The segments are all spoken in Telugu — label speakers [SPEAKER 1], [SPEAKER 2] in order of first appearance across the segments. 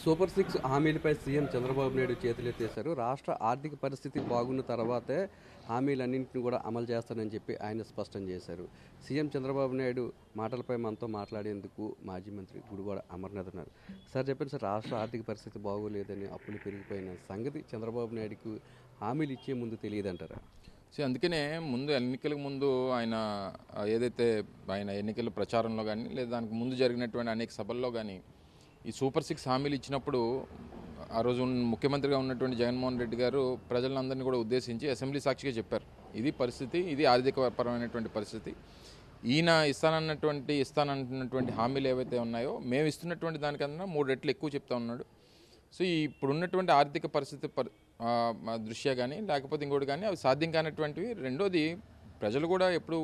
[SPEAKER 1] సూపర్ సిక్స్ హామీలపై సీఎం చంద్రబాబు నాయుడు చేతులెత్తేశారు. రాష్ట్ర ఆర్థిక పరిస్థితి బాగున్న తర్వాతే హామీలన్నింటిని కూడా అమలు చేస్తానని చెప్పి ఆయన స్పష్టం చేశారు. సీఎం చంద్రబాబు నాయుడు మాటలపై మనతో మాట్లాడేందుకు మాజీ మంత్రి గుడివాడ అమర్నాథ్ ఉన్నారు. సార్ చెప్పండి సార్, రాష్ట్ర ఆర్థిక పరిస్థితి బాగోలేదని, అప్పులు పెరిగిపోయిన సంగతి చంద్రబాబు నాయుడుకు హామీలు ఇచ్చే ముందు తెలియదంటారా?
[SPEAKER 2] సో అందుకనే ముందు ఎన్నికలకు ముందు ఆయన ఏదైతే ఆయన ఎన్నికల ప్రచారంలో కానీ లేదా దానికి ముందు జరిగినటువంటి అనేక సభల్లో కానీ ఈ సూపర్ సిక్స్ హామీలు ఇచ్చినప్పుడు ఆ రోజు ముఖ్యమంత్రిగా ఉన్నటువంటి జగన్మోహన్ రెడ్డి గారు ప్రజలందరినీ కూడా ఉద్దేశించి అసెంబ్లీ సాక్షిగా చెప్పారు, ఇది పరిస్థితి, ఇది ఆర్థికపరమైనటువంటి పరిస్థితి, ఈయన ఇస్తానంటున్నటువంటి హామీలు ఏవైతే ఉన్నాయో మేము ఇస్తున్నటువంటి దానికన్నా 3 రెట్లు ఎక్కువ చెప్తా ఉన్నాడు. సో ఇప్పుడున్నటువంటి ఆర్థిక పరిస్థితి దృష్ట్యా కానీ లేకపోతే ఇంకోటి కానీ అవి సాధ్యం కానటువంటివి. రెండోది, ప్రజలు కూడా ఎప్పుడు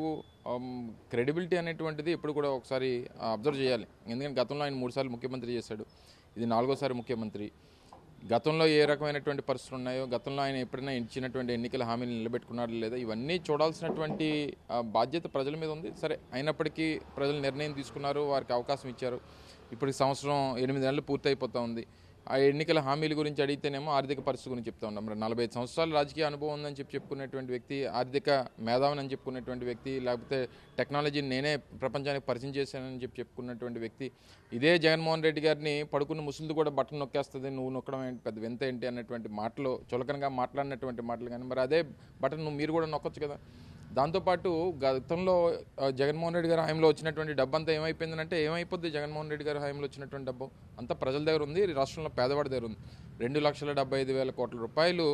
[SPEAKER 2] క్రెడిబిలిటీ అనేటువంటిది ఎప్పుడు కూడా ఒకసారి అబ్జర్వ్ చేయాలి. ఎందుకంటే గతంలో ఆయన 3 సార్లు ముఖ్యమంత్రి చేశాడు, ఇది 4వ ముఖ్యమంత్రి. గతంలో ఏ రకమైనటువంటి పరిస్థితులు ఉన్నాయో, గతంలో ఆయన ఎప్పుడైనా ఇచ్చినటువంటి ఎన్నికల హామీలు నిలబెట్టుకున్నారా లేదా, ఇవన్నీ చూడాల్సినటువంటి బాధ్యత ప్రజల మీద ఉంది. సరే, అయినప్పటికీ ప్రజలు నిర్ణయం తీసుకున్నారు, వారికి అవకాశం ఇచ్చారు. ఇప్పటికి సంవత్సరం 8 నెలలు పూర్తయిపోతూ ఉంది. ఆ ఎన్నికల హామీల గురించి అడిగితేనేమో ఆర్థిక పరిస్థితి గురించి చెప్తా ఉన్నాం. 45 సంవత్సరాల రాజకీయ అనుభవం ఉందని చెప్పుకునేటువంటి వ్యక్తి, ఆర్థిక మేధావిని అని చెప్పుకునేటువంటి వ్యక్తి, లేకపోతే టెక్నాలజీని నేనే ప్రపంచానికి పరిచయం చేశానని చెప్పుకున్నటువంటి వ్యక్తి, ఇదే జగన్మోహన్ రెడ్డి గారిని పడుకున్న ముసలిది కూడా బట్టను నొక్కేస్తుంది, నువ్వు నొక్కడం ఏంటి, పెద్ద వింత ఏంటి అన్నటువంటి మాటలు, చులకనగా మాట్లాడినటువంటి మాటలు. కానీ మరి అదే బటన్ మీరు కూడా నొక్కొచ్చు కదా. దాంతోపాటు గతంలో జగన్మోహన్ రెడ్డి గారి హయాంలో వచ్చినటువంటి డబ్బు అంతా ఏమైపోయిందంటే, ఏమైపోద్ది జగన్మోహన్ రెడ్డి గారి హయాంలో వచ్చినటువంటి డబ్బు అంతా ప్రజల దగ్గర ఉంది, రాష్ట్రంలో పేదవాడి దగ్గర ఉంది. 2,75,000 కోట్ల రూపాయలు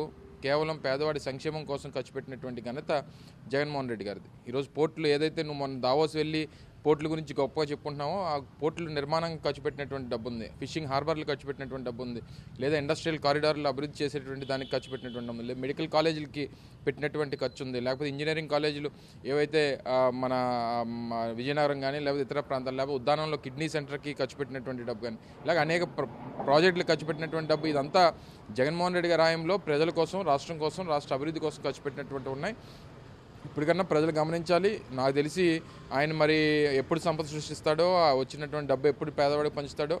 [SPEAKER 2] కేవలం పేదవాడి సంక్షేమం కోసం ఖర్చు పెట్టినటువంటి ఘనత జగన్మోహన్ రెడ్డి గారిది. ఈరోజు పోర్టులు ఏదైతే నువ్వు మొన్న దావోస్ వెళ్ళి పోర్టుల గురించి గొప్పగా చెప్పుకుంటున్నామో, ఆ పోర్టుల నిర్మాణం ఖర్చు పెట్టినటువంటి డబ్బు ఉంది, ఫిషింగ్ హార్బర్లు ఖర్చు పెట్టినటువంటి డబ్బు ఉంది, లేదా ఇండస్ట్రియల్ కారిడార్లు అభివృద్ధి చేసేటువంటి దానికి ఖర్చు పెట్టినటువంటి డబ్బు ఉంది, లేదా మెడికల్ కాలేజీలకి పెట్టినటువంటి ఖర్చు ఉంది, లేకపోతే ఇంజనీరింగ్ కాలేజీలు ఏవైతే మన విజయనగరం కానీ లేకపోతే ఇతర ప్రాంతాలు, లేకపోతే ఉద్దానంలో కిడ్నీ సెంటర్కి ఖర్చు పెట్టినటువంటి డబ్బు కానీ, ఇలాగ అనేక ప్రాజెక్టులు ఖర్చు పెట్టినటువంటి డబ్బు, ఇదంతా జగన్మోహన్ రెడ్డి గారి హయాంలో ప్రజల కోసం, రాష్ట్రం కోసం, రాష్ట్ర అభివృద్ధి కోసం ఖర్చు పెట్టినటువంటి ఉన్నాయి. ఇప్పటికన్నా ప్రజలు గమనించాలి. నాకు తెలిసి ఆయన మరి ఎప్పుడు సంపద సృష్టిస్తాడో, వచ్చినటువంటి డబ్బు ఎప్పుడు పేదవాడికి పంచుతాడో,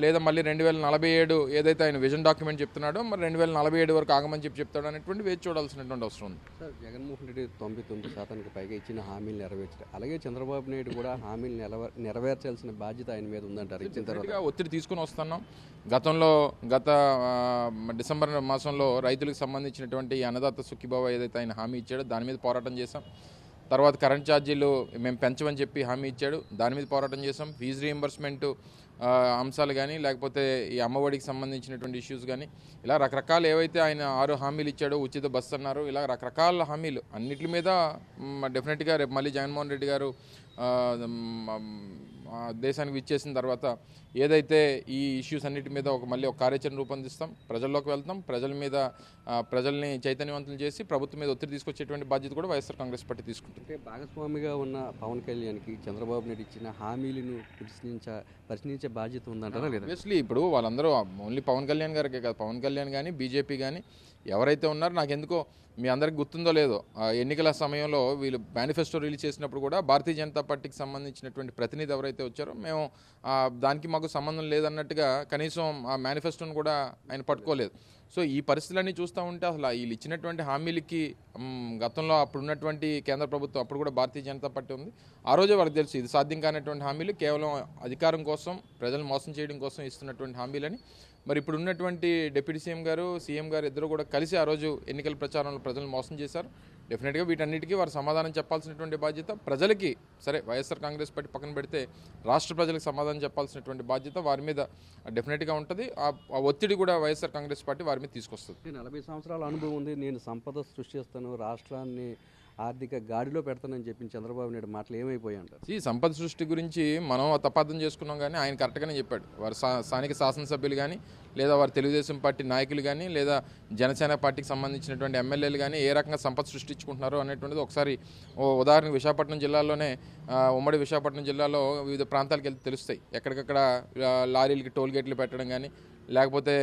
[SPEAKER 2] లేదా మళ్ళీ 2047 ఏదైతే ఆయన విజన్ డాక్యుమెంట్ చెప్తున్నాడో మరి 2047 వరకు ఆగమని చెప్తాడో అనేటువంటి వేచి చూడాల్సినటువంటి అవసరం ఉంది.
[SPEAKER 1] సార్, జగన్మోహన్ రెడ్డి 99% పైగా ఇచ్చిన హామీలు నెరవేర్చారు. అలాగే చంద్రబాబు నాయుడు కూడా హామీలు నెరవేర్చాల్సిన బాధ్యత ఆయన మీద ఉందంటారు. ఇచ్చిన తర్వాత
[SPEAKER 2] ఒత్తిడి తీసుకుని వస్తున్నాం. గత డిసెంబర్ మాసంలో రైతులకు సంబంధించినటువంటి అన్నదాత సుఖీభావ ఏదైతే ఆయన హామీ ఇచ్చాడో దాని మీద పోరాటం చేశాం. తర్వాత కరెంట్ ఛార్జీలు మేము పెంచమని చెప్పి హామీ ఇచ్చాడు, దాని మీద పోరాటం చేసాం. ఫీజు రీయింబర్స్మెంట్ అంశాలు కానీ లేకపోతే ఈ అమ్మఒడికి సంబంధించినటువంటి ఇష్యూస్ కానీ, ఇలా రకరకాలు ఏవైతే ఆయన 6 హామీలు ఇచ్చాడో, ఉచిత బస్సు అన్నారు, ఇలా రకరకాల హామీలు అన్నిటి మీద డెఫినెట్గా రేపు మళ్ళీ జగన్మోహన్ రెడ్డి గారు దేశానికి విచ్చేసిన తర్వాత ఏదైతే ఈ ఇష్యూస్ అన్నిటి మీద మళ్ళీ ఒక కార్యాచరణ రూపొందిస్తాం, ప్రజల్లోకి వెళ్తాం, ప్రజల్ని చైతన్యవంతులు చేసి ప్రభుత్వం మీద ఒత్తిడి తీసుకొచ్చేటువంటి బాధ్యత కూడా వైఎస్ఆర్ కాంగ్రెస్ పార్టీ తీసుకుంటుంది.
[SPEAKER 1] అంటే భాగస్వామిగా ఉన్న పవన్ కళ్యాణ్కి చంద్రబాబు నాయుడు ఇచ్చిన హామీలను ప్రశ్నించే బాధ్యత ఉందంటారా లేదా?
[SPEAKER 2] ఆబ్వియస్లీ ఇప్పుడు వాళ్ళందరూ ఓన్లీ పవన్ కళ్యాణ్ గారికే కాదు, పవన్ కళ్యాణ్ కానీ బీజేపీ కానీ ఎవరైతే ఉన్నారో, నాకెందుకో మీ అందరికి గుర్తుందో లేదో, ఎన్నికల సమయంలో వీళ్ళు మేనిఫెస్టో రిలీజ్ చేసినప్పుడు కూడా భారతీయ జనతా పార్టీకి సంబంధించినటువంటి ప్రతినిధి ఎవరైతే వచ్చారో, మేము దానికి మాకు సంబంధం లేదన్నట్టుగా కనీసం ఆ మేనిఫెస్టోను కూడా ఆయన పట్టుకోలేదు. సో ఈ పరిస్థితులన్నీ చూస్తూ ఉంటే అసలు వీళ్ళు ఇచ్చినటువంటి హామీలకి గతంలో అప్పుడున్నటువంటి కేంద్ర ప్రభుత్వం, అప్పుడు కూడా భారతీయ జనతా పార్టీ ఉంది, ఆ రోజే వాళ్ళకి తెలుసు ఇది సాధ్యం కానటువంటి హామీలు, కేవలం అధికారం కోసం, ప్రజలు మోసం చేయడం కోసం ఇస్తున్నటువంటి హామీలని. మరి ఇప్పుడు ఉన్నటువంటి డిప్యూటీ సీఎం గారు ఇద్దరు కూడా కలిసి ఆ రోజు ఎన్నికల ప్రచారంలో ప్రజలను మోసం చేశారు. డెఫినెట్గా వీటన్నిటికీ వారు సమాధానం చెప్పాల్సినటువంటి బాధ్యత ప్రజలకి, సరే వైఎస్ఆర్ కాంగ్రెస్ పార్టీ పక్కన పెడితే రాష్ట్ర ప్రజలకు సమాధానం చెప్పాల్సినటువంటి బాధ్యత వారి మీద డెఫినెట్గా ఉంటుంది. ఆ ఒత్తిడి కూడా వైఎస్ఆర్ కాంగ్రెస్ పార్టీ వారి మీద తీసుకొస్తుంది.
[SPEAKER 1] 40 సంవత్సరాల అనుభవం ఉంది, నేను సంపద సృష్టిస్తాను, రాష్ట్రాన్ని ఆర్థిక గాడిలో పెడతానని చెప్పిన చంద్రబాబు నాయుడు మాటలు ఏమైపోయాయి అంటారు?
[SPEAKER 2] ఈ సంపద సృష్టి గురించి మనం తప్పార్థం చేసుకున్నాం, కానీ ఆయన కరెక్ట్గానే చెప్పాడు. వారు స్థానిక శాసనసభ్యులు కానీ లేదా వారు తెలుగుదేశం పార్టీ నాయకులు కానీ లేదా జనసేన పార్టీకి సంబంధించినటువంటి ఎమ్మెల్యేలు కానీ ఏ రకంగా సంపద సృష్టించుకుంటున్నారో అనేటువంటిది ఒకసారి ఉదాహరణకు విశాఖపట్నం జిల్లాలోనే, ఉమ్మడి విశాఖపట్నం జిల్లాలో వివిధ ప్రాంతాలకు వెళ్తే తెలుస్తాయి. ఎక్కడికక్కడ లారీలకి టోల్ గేట్లు పెట్టడం కానీ, లేకపోతే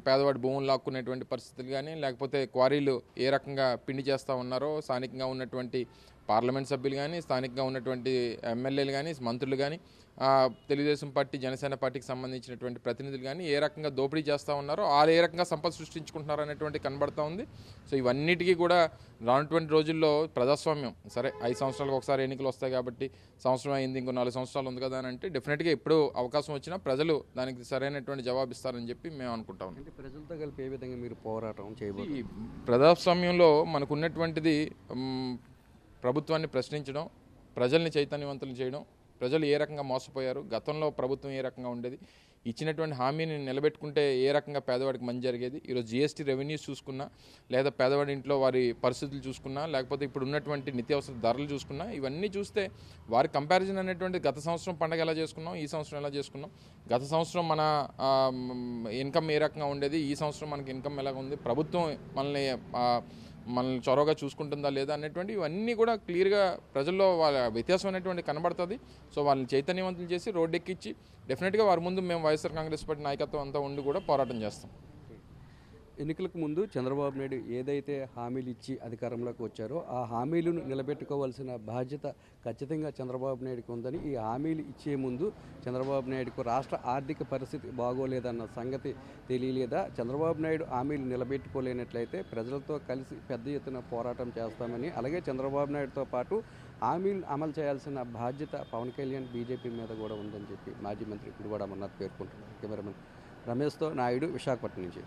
[SPEAKER 2] పేదవాడి భూములు లాక్కునేటువంటి పరిస్థితులు కానీ, లేకపోతే క్వారీలు ఏ రకంగా పిండి చేస్తూ ఉన్నారో స్థానికంగా ఉన్నటువంటి పార్లమెంట్ సభ్యులు కానీ, స్థానికంగా ఉన్నటువంటి ఎమ్మెల్యేలు కానీ, మంత్రులు కానీ తెలుగుదేశం పార్టీ జనసేన పార్టీకి సంబంధించినటువంటి ప్రతినిధులు కానీ ఏ రకంగా దోపిడీ చేస్తూ ఉన్నారో వాళ్ళు ఏ రకంగా సంపద సృష్టించుకుంటున్నారో అనేటువంటి కనబడతా ఉంది. సో ఇవన్నిటికీ కూడా రానుటువంటి రోజుల్లో ప్రజాస్వామ్యం సరే 5 సంవత్సరాలకు ఒకసారి ఎన్నికలు వస్తాయి కాబట్టి సంవత్సరం అయింది ఇంకో 4 సంవత్సరాలు ఉంది కదా అని అంటే డెఫినెట్గా ఎప్పుడు అవకాశం వచ్చినా ప్రజలు దానికి సరైనటువంటి జవాబు ఇస్తారని చెప్పి మేము అనుకుంటాం.
[SPEAKER 1] అంటే ప్రజలతో కలిపి ఏ విధంగా మీరు పోరాటం చేయబోతున్నారు?
[SPEAKER 2] ఈ ప్రజాస్వామ్యంలో మనకు ఉన్నటువంటిది ప్రభుత్వాన్ని ప్రశ్నించడం, ప్రజల్ని చైతన్యవంతులు చేయడం, ప్రజలు ఏ రకంగా మోసపోయారు, గతంలో ప్రభుత్వం ఏ రకంగా ఉండేది, ఇచ్చినటువంటి హామీని నిలబెట్టుకుంటే ఏ రకంగా పేదవాడికి మంచి జరిగేది, ఈరోజు జీఎస్టీ రెవెన్యూస్ చూసుకున్నా లేదా పేదవాడి ఇంట్లో వారి పరిస్థితులు చూసుకున్నా లేకపోతే ఇప్పుడు ఉన్నటువంటి నిత్యావసర ధరలు చూసుకున్నా ఇవన్నీ చూస్తే వారి కంపారిజన్ అనేటువంటి గత సంవత్సరం పండగ ఎలా చేసుకున్నాం, ఈ సంవత్సరం ఎలా చేసుకున్నాం, గత సంవత్సరం మన ఇన్కమ్ ఏ రకంగా ఉండేది, ఈ సంవత్సరం మనకి ఇన్కమ్ ఎలాగ ఉంది, ప్రభుత్వం మనల్ని చొరవగా చూసుకుంటుందా లేదా అనేటువంటి ఇవన్నీ కూడా క్లియర్గా ప్రజల్లో వాళ్ళ వ్యత్యాసం అనేటువంటి కనబడుతుంది. సో వాళ్ళని చైతన్యవంతులు చేసి రోడ్డెక్కించి డెఫినెట్గా వారి ముందు మేము వైఎస్ఆర్ కాంగ్రెస్ పార్టీ నాయకత్వం అంతా ఉండి కూడా పోరాటం చేస్తాం.
[SPEAKER 1] ఎన్నికలకు ముందు చంద్రబాబు నాయుడు ఏదైతే హామీలు ఇచ్చి అధికారంలోకి వచ్చారో ఆ హామీలను నిలబెట్టుకోవాల్సిన బాధ్యత ఖచ్చితంగా చంద్రబాబు నాయుడుకి ఉందని, ఈ హామీలు ఇచ్చే ముందు చంద్రబాబు నాయుడుకు రాష్ట్ర ఆర్థిక పరిస్థితి బాగోలేదన్న సంగతి తెలియలేదా? చంద్రబాబు నాయుడు హామీలు నిలబెట్టుకోలేనట్లయితే ప్రజలతో కలిసి పెద్ద ఎత్తున పోరాటం చేస్తామని, అలాగే చంద్రబాబు నాయుడుతో పాటు హామీలు అమలు చేయాల్సిన బాధ్యత పవన్ కళ్యాణ్ బీజేపీ మీద కూడా ఉందని చెప్పి మాజీ మంత్రి గుడివాడ అమర్నాథ్ పేర్కొంటున్నారు. కెమెరామెన్ రమేష్తో నాయుడు, విశాఖపట్నం నుంచి.